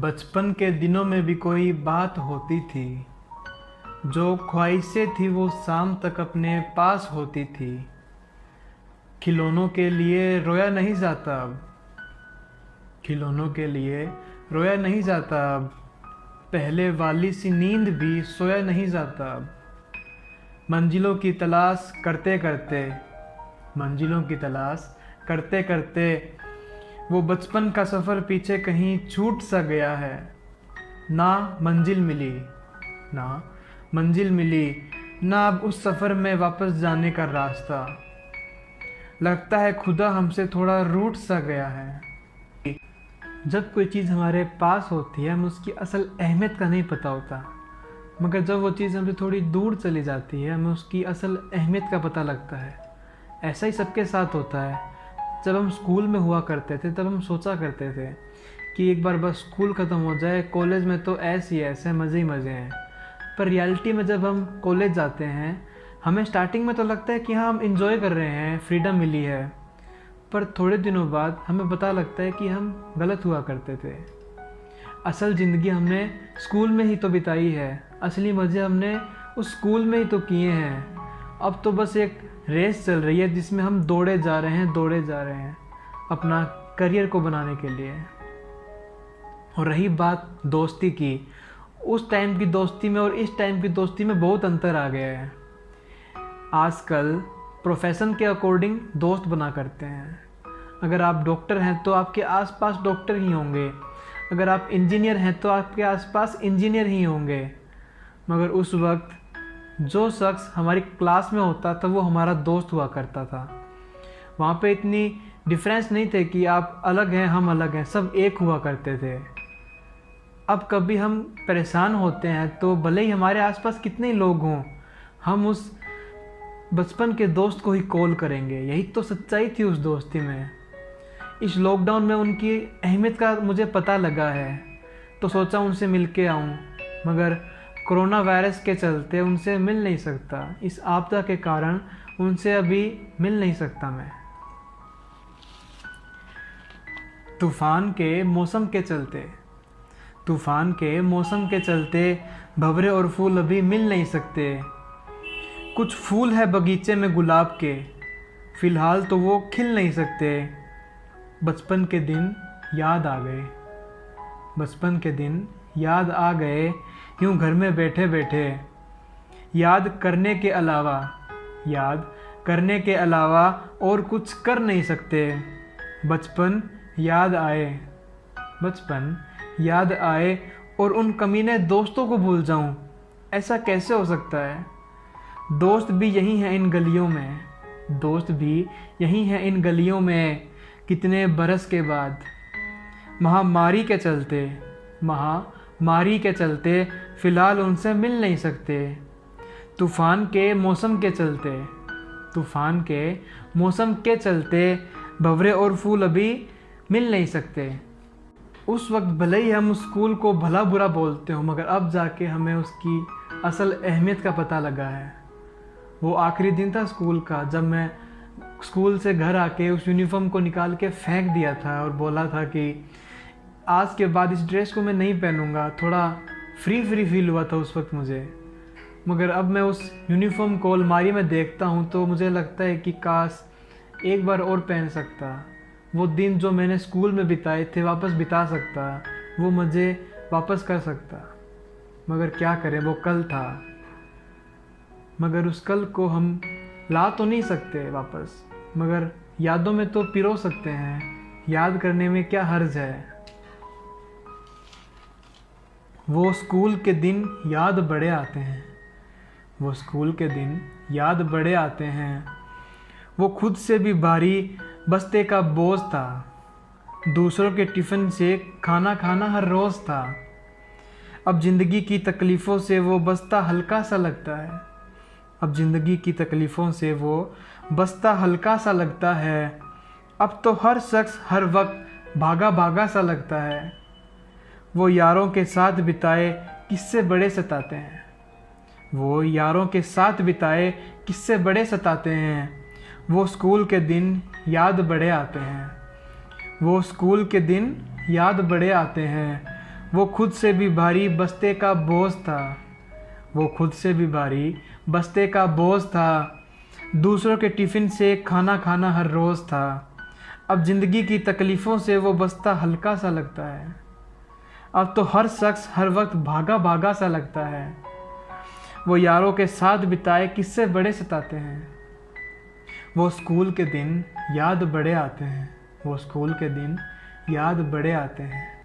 बचपन के दिनों में भी कोई बात होती थी, जो ख्वाहिशें थी वो शाम तक अपने पास होती थी। खिलौनों के लिए रोया नहीं जाता अब, खिलौनों के लिए रोया नहीं जाता अब, पहले वाली सी नींद भी सोया नहीं जाता अब। मंजिलों की तलाश करते करते, मंजिलों की तलाश करते करते वो बचपन का सफ़र पीछे कहीं छूट सा गया है। ना मंजिल मिली, ना मंजिल मिली, ना अब उस सफ़र में वापस जाने का रास्ता। लगता है खुदा हमसे थोड़ा रूठ सा गया है। जब कोई चीज़ हमारे पास होती है हमें उसकी असल अहमियत का नहीं पता होता, मगर जब वो चीज़ हमसे थोड़ी दूर चली जाती है हमें उसकी असल अहमियत का पता लगता है। ऐसा ही सबके साथ होता है। जब हम स्कूल में हुआ करते थे तब हम सोचा करते थे कि एक बार बस स्कूल ख़त्म हो जाए, कॉलेज में तो ऐसे ही ऐसे मज़े ही मज़े हैं। पर रियलिटी में जब हम कॉलेज जाते हैं हमें स्टार्टिंग में तो लगता है कि हाँ हम इंजॉय कर रहे हैं, फ्रीडम मिली है, पर थोड़े दिनों बाद हमें पता लगता है कि हम गलत हुआ करते थे। असल ज़िंदगी हमने स्कूल में ही तो बिताई है, असली मज़े हमने उस स्कूल में ही तो किए हैं। अब तो बस एक रेस चल रही है जिसमें हम दौड़े जा रहे हैं अपना करियर को बनाने के लिए। और रही बात दोस्ती की, उस टाइम की दोस्ती में और इस टाइम की दोस्ती में बहुत अंतर आ गया है। आजकल प्रोफेशन के अकॉर्डिंग दोस्त बना करते हैं। अगर आप डॉक्टर हैं तो आपके आसपास डॉक्टर ही होंगे, अगर आप इंजीनियर हैं तो आपके आसपास इंजीनियर ही होंगे। मगर उस वक्त जो शख्स हमारी क्लास में होता था वो हमारा दोस्त हुआ करता था। वहाँ पे इतनी डिफरेंस नहीं थे कि आप अलग हैं हम अलग हैं, सब एक हुआ करते थे। अब कभी हम परेशान होते हैं तो भले ही हमारे आसपास कितने ही लोग हों, हम उस बचपन के दोस्त को ही कॉल करेंगे। यही तो सच्चाई थी उस दोस्ती में। इस लॉकडाउन में उनकी अहमियत का मुझे पता लगा है तो सोचा उनसे मिल के आऊँ, मगर कोरोना वायरस के चलते उनसे मिल नहीं सकता। इस आपदा के कारण उनसे अभी मिल नहीं सकता मैं। तूफ़ान के मौसम के चलते, तूफ़ान के मौसम के चलते भंवरे और फूल अभी मिल नहीं सकते। कुछ फूल है बगीचे में गुलाब के, फ़िलहाल तो वो खिल नहीं सकते। बचपन के दिन याद आ गए, बचपन के दिन याद आ गए, यूँ घर में बैठे बैठे। याद करने के अलावा, याद करने के अलावा और कुछ कर नहीं सकते। बचपन याद आए, बचपन याद आए और उन कमीने दोस्तों को भूल जाऊं, ऐसा कैसे हो सकता है। दोस्त भी यही हैं इन गलियों में, दोस्त भी यही हैं इन गलियों में। कितने बरस के बाद महामारी के चलते, महामारी के चलते फ़िलहाल उनसे मिल नहीं सकते। तूफ़ान के मौसम के चलते, तूफ़ान के मौसम के चलते भंवरे और फूल अभी मिल नहीं सकते। उस वक्त भले ही हम स्कूल को भला बुरा बोलते हो, मगर अब जाके हमें उसकी असल अहमियत का पता लगा है। वो आखिरी दिन था स्कूल का जब मैं स्कूल से घर आके उस यूनिफॉर्म को निकाल के फेंक दिया था और बोला था कि आज के बाद इस ड्रेस को मैं नहीं पहनूंगा। थोड़ा फ्री फील हुआ था उस वक्त मुझे, मगर अब मैं उस यूनिफॉर्म को अलमारी में देखता हूँ तो मुझे लगता है कि काश एक बार और पहन सकता। वो दिन जो मैंने स्कूल में बिताए थे वापस बिता सकता, वो मज़े वापस कर सकता। मगर क्या करें, वो कल था, मगर उस कल को हम ला तो नहीं सकते वापस, मगर यादों में तो पिरो सकते हैं। याद करने में क्या हर्ज है। वो स्कूल के दिन याद बड़े आते हैं, वो स्कूल के दिन याद बड़े आते हैं। वो खुद से भी भारी बस्ते का बोझ था, दूसरों के टिफ़िन से खाना खाना हर रोज़ था। अब ज़िंदगी की तकलीफ़ों से वो बस्ता हल्का सा लगता है, अब ज़िंदगी की तकलीफ़ों से वो बस्ता हल्का सा लगता है। अब तो हर शख्स हर वक्त भागा भागा सा लगता है। वो यारों के साथ बिताए किस्से बड़े सताते हैं, वो यारों के साथ बिताए किस्से बड़े सताते हैं। वो स्कूल के दिन याद बड़े आते हैं, वो स्कूल के दिन याद बड़े आते हैं। वो खुद से भी भारी बस्ते का बोझ था। वो खुद से भी भारी बस्ते का बोझ था। दूसरों के टिफ़िन से खाना खाना हर रोज़ था। अब ज़िंदगी की तकलीफ़ों से वो बस्ता हल्का सा लगता है। अब तो हर शख्स हर वक्त भागा भागा सा लगता है। वो यारों के साथ बिताए किस्से बड़े सताते हैं। वो स्कूल के दिन याद बड़े आते हैं। वो स्कूल के दिन याद बड़े आते हैं।